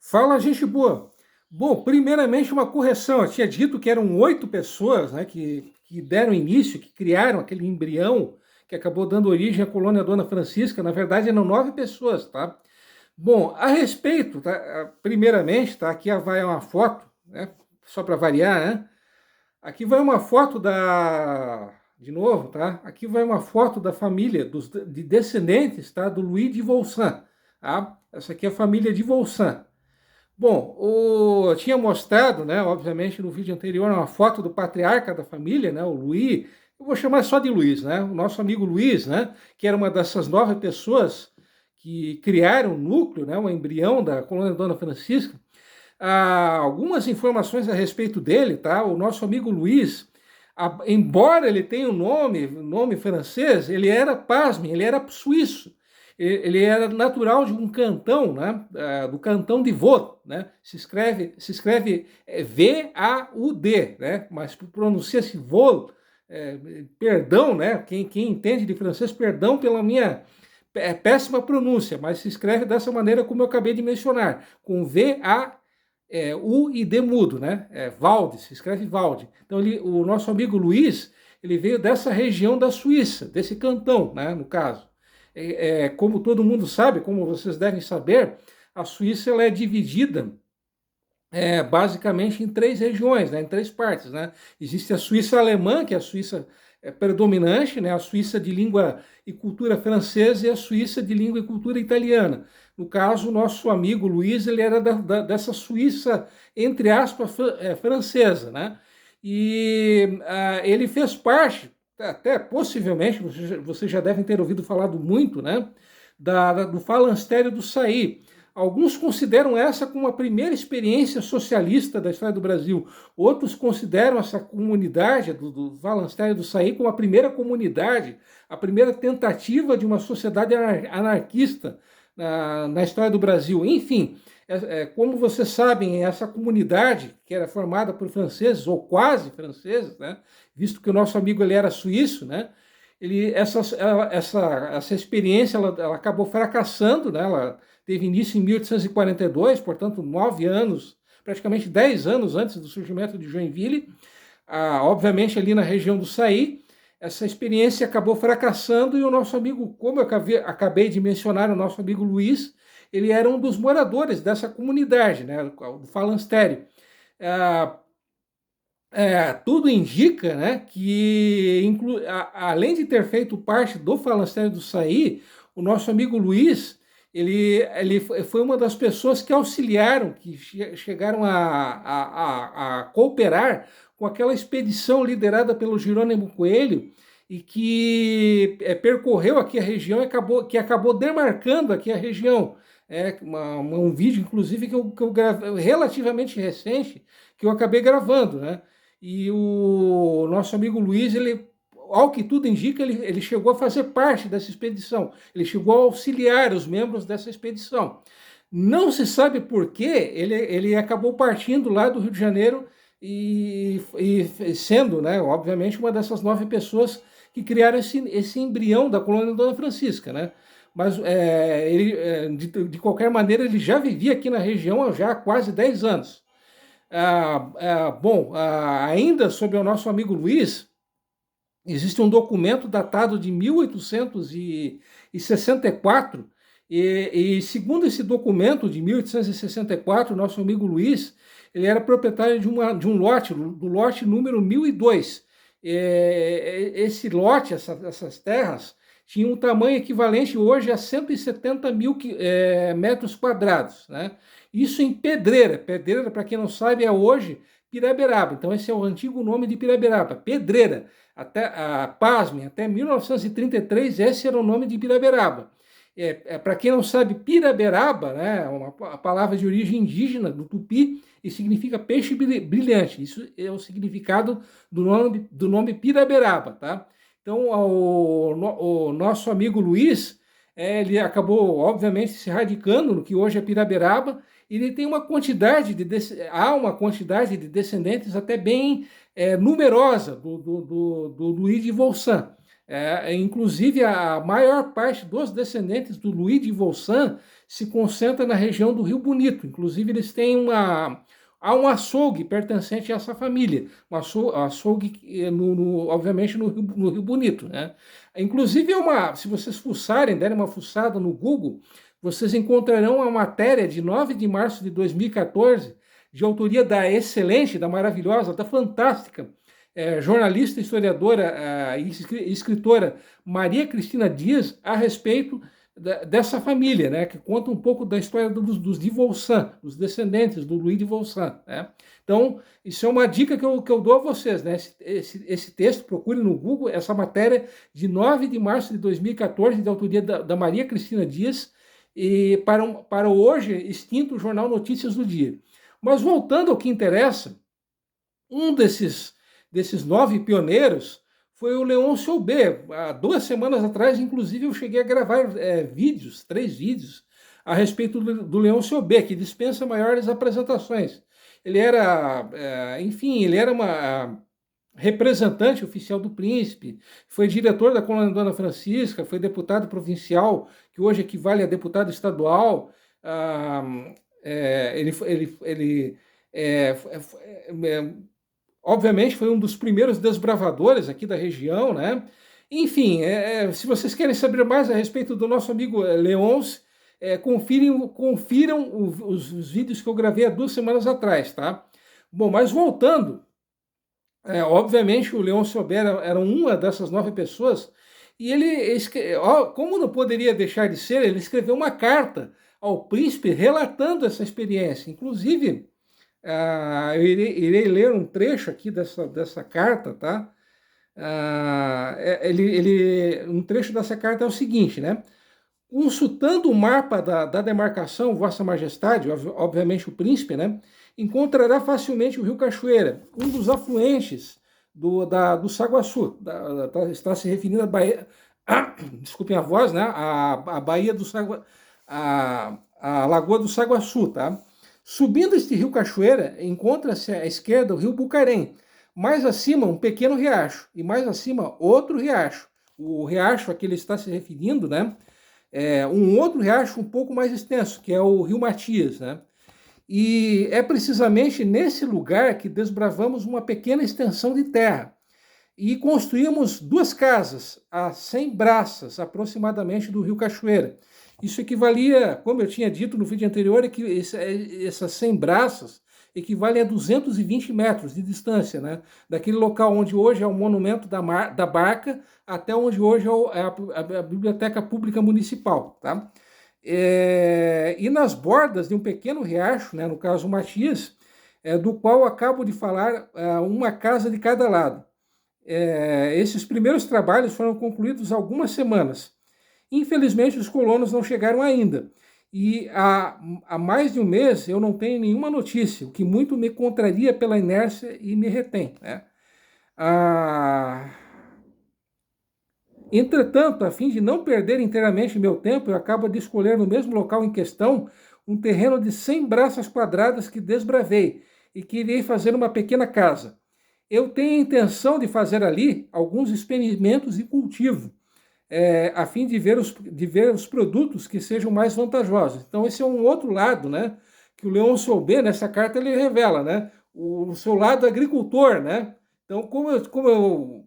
Fala, gente boa. Bom, primeiramente uma correção. Eu tinha dito que eram 8 pessoas, né, que deram início, que criaram aquele embrião que acabou dando origem à colônia Dona Francisca. Na verdade, eram 9 pessoas, tá? Bom, a respeito, tá? Primeiramente, tá? Aqui vai uma foto, né? Só para variar, né? Aqui vai uma foto da, de novo, tá? Aqui vai uma foto da família de descendentes, tá? Do Louis de Volsan, tá? Essa aqui é a família de Volsan. Bom, eu tinha mostrado, né, obviamente, no vídeo anterior, uma foto do patriarca da família, né, o Luiz, eu vou chamar só de Luiz, né, o nosso amigo Luiz, né, que era uma dessas 9 pessoas que criaram o núcleo, né, o embrião da colônia Dona Francisca. Algumas informações a respeito dele, tá? O nosso amigo Luiz, embora ele tenha um nome francês, ele era, pasmem, ele era suíço. Ele era natural de um cantão, né? Do cantão de Vaud, né? Se escreve V-A-U-D, né? Mas pronuncia-se Vaud. Perdão, né? Quem entende de francês, perdão pela minha péssima pronúncia, mas se escreve dessa maneira como eu acabei de mencionar, com V-A U e D mudo, né? Valde, se escreve Valde. Então o nosso amigo Luiz, ele veio dessa região da Suíça, desse cantão, né? No caso. Como todo mundo sabe, como vocês devem saber, a Suíça ela é dividida basicamente em 3 regiões, né, em 3 partes. Né? Existe a Suíça alemã, que é a Suíça predominante, né, a Suíça de língua e cultura francesa e a Suíça de língua e cultura italiana. No caso, o nosso amigo Luiz, ele era dessa Suíça, entre aspas, francesa. Né? E ele fez parte, até possivelmente, vocês já devem ter ouvido falar muito, né, do falanstério do Saí. Alguns consideram essa como a primeira experiência socialista da história do Brasil. Outros consideram essa comunidade do Valanstério do Saí como a primeira comunidade, a primeira tentativa de uma sociedade anarquista na história do Brasil. Enfim, como vocês sabem, essa comunidade, que era formada por franceses, ou quase franceses, né, visto que o nosso amigo ele era suíço, né, essa experiência ela acabou fracassando, né, ela teve início em 1842, portanto, 9 anos, praticamente 10 anos antes do surgimento de Joinville. Obviamente, ali na região do Saí, essa experiência acabou fracassando e o nosso amigo, como eu acabei de mencionar, o nosso amigo Luiz, ele era um dos moradores dessa comunidade, né, do Falanstério. Tudo indica, né, que, além de ter feito parte do Falanstério do Saí, o nosso amigo Luiz, ele foi uma das pessoas que auxiliaram, que chegaram a cooperar com aquela expedição liderada pelo Jerônimo Coelho e que percorreu aqui a região e acabou demarcando aqui a região. Um vídeo, inclusive, que eu gravei, relativamente recente, que eu acabei gravando, né? E o nosso amigo Luiz, ele, ao que tudo indica, ele chegou a fazer parte dessa expedição. Ele chegou a auxiliar os membros dessa expedição. Não se sabe por que ele acabou partindo lá do Rio de Janeiro e sendo, né, obviamente, uma dessas 9 pessoas que criaram esse embrião da colônia Dona Francisca, né? Mas de qualquer maneira, ele já vivia aqui na região já há quase 10 anos. Bom, ainda sobre o nosso amigo Luiz, existe um documento datado de 1864, e segundo esse documento de 1864, nosso amigo Luiz, ele era proprietário de um lote, do lote número 1002. Esse lote, essas terras, tinham um tamanho equivalente hoje a 170 mil metros quadrados, né? Isso em Pedreira. Pedreira, para quem não sabe, é hoje Piraberaba. Então, esse é o antigo nome de Piraberaba, Pedreira. Pasmem, até 1933, esse era o nome de Piraberaba. Para quem não sabe, Piraberaba, né, é uma palavra de origem indígena, do Tupi, e significa peixe brilhante. Isso é o significado do nome Piraberaba, tá? Então, o nosso amigo Luiz, ele acabou, obviamente, se radicando no que hoje é Piraberaba. Ele tem há uma quantidade de descendentes até bem numerosa do Luiz de Volsan. Inclusive, a maior parte dos descendentes do Luiz de Volsan se concentra na região do Rio Bonito. Inclusive, eles têm há um açougue pertencente a essa família, um açougue, obviamente, no Rio Bonito, né? Inclusive, se vocês fuçarem, derem uma fuçada no Google, vocês encontrarão a matéria de 9 de março de 2014, de autoria da excelente, da maravilhosa, da fantástica jornalista, historiadora e escritora Maria Cristina Dias, a respeito dessa família, né, que conta um pouco da história dos de Volsan, dos descendentes do Louis de Volsan, né? Então, isso é uma dica que eu dou a vocês, né? Esse texto, procure no Google, essa matéria de 9 de março de 2014, de autoria da Maria Cristina Dias, e para o hoje extinto Jornal Notícias do Dia. Mas voltando ao que interessa, um desses 9 pioneiros foi o Leôncio Aubé. Há 2 semanas atrás, inclusive, eu cheguei a gravar 3 vídeos a respeito do Leôncio Aubé, que dispensa maiores apresentações. Ele era, enfim, ele era uma representante oficial do príncipe, foi diretor da Colônia Dona Francisca, foi deputado provincial, que hoje equivale a deputado estadual. Obviamente foi um dos primeiros desbravadores aqui da região, né? Enfim, se vocês querem saber mais a respeito do nosso amigo Leôncio, confiram os vídeos que eu gravei há 2 semanas atrás, tá? Bom, mas voltando, obviamente o Leôncio Aubé era uma dessas 9 pessoas, e ele, como não poderia deixar de ser, ele escreveu uma carta ao príncipe relatando essa experiência. Inclusive, eu irei ler um trecho aqui dessa carta, tá? Um trecho dessa carta é o seguinte, né? Consultando o mapa da demarcação, Vossa Majestade, obviamente o príncipe, né? Encontrará facilmente o Rio Cachoeira, um dos afluentes do Saguaçu. Está se referindo à Baía... desculpem a voz, né? A Baía do a Lagoa do Saguaçu, tá? Subindo este rio Cachoeira, encontra-se à esquerda o rio Bucarém. Mais acima, um pequeno riacho. E mais acima, outro riacho. O riacho a que ele está se referindo, né? Um outro riacho um pouco mais extenso, que é o rio Matias, né? E é precisamente nesse lugar que desbravamos uma pequena extensão de terra. E construímos 2 casas, a 100 braças, aproximadamente, do rio Cachoeira. Isso equivalia, como eu tinha dito no vídeo anterior, essas 100 braças equivalem a 220 metros de distância, né? Daquele local onde hoje é o monumento da Barca até onde hoje é a Biblioteca Pública Municipal, tá? E nas bordas de um pequeno riacho, né, no caso o Matias, do qual acabo de falar, uma casa de cada lado. Esses primeiros trabalhos foram concluídos há algumas semanas. Infelizmente, os colonos não chegaram ainda. E há mais de um mês eu não tenho nenhuma notícia, o que muito me contraria pela inércia e me retém, né? Entretanto, a fim de não perder inteiramente meu tempo, eu acabo de escolher no mesmo local em questão um terreno de 100 braças quadradas que desbravei e que irei fazer uma pequena casa. Eu tenho a intenção de fazer ali alguns experimentos de cultivo, a fim de ver os produtos que sejam mais vantajosos. Então, esse é um outro lado, né, que o Leôncio Aubé, nessa carta, ele revela, né, o seu lado agricultor, né? Então, como eu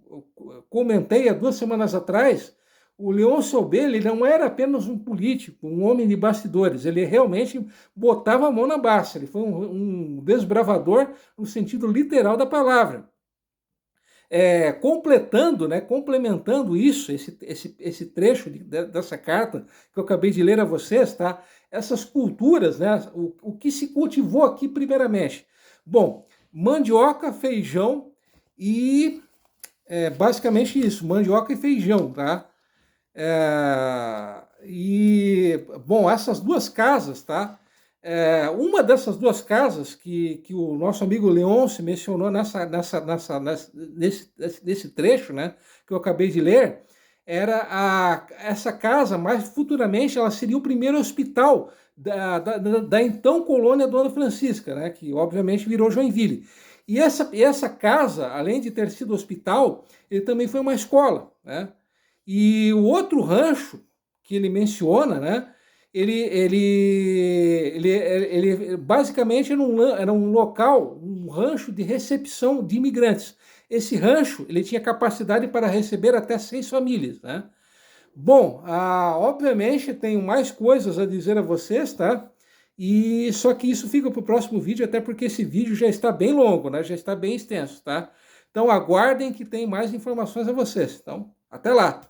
comentei há 2 semanas atrás, o Leôncio Aubé, ele não era apenas um político, um homem de bastidores, ele realmente botava a mão na massa, ele foi um desbravador no sentido literal da palavra. Complementando isso, esse trecho dessa carta que eu acabei de ler a vocês, tá? Essas culturas, né? O que se cultivou aqui primeiramente? Bom, mandioca, feijão e basicamente isso, mandioca e feijão, tá? Bom, essas 2 casas, tá? Uma dessas 2 casas que o nosso amigo Leôncio mencionou nesse trecho, né, que eu acabei de ler, era essa casa, mas futuramente ela seria o primeiro hospital da então colônia Dona Francisca, né, que obviamente virou Joinville. E essa casa, além de ter sido hospital, ele também foi uma escola, né? E o outro rancho que ele menciona, né, ele basicamente era um local, um rancho de recepção de imigrantes. Esse rancho ele tinha capacidade para receber até 6 famílias, né? Bom, obviamente tenho mais coisas a dizer a vocês, tá? E só que isso fica para o próximo vídeo, até porque esse vídeo já está bem longo, né? Já está bem extenso, tá? Então aguardem que tem mais informações a vocês. Então, até lá!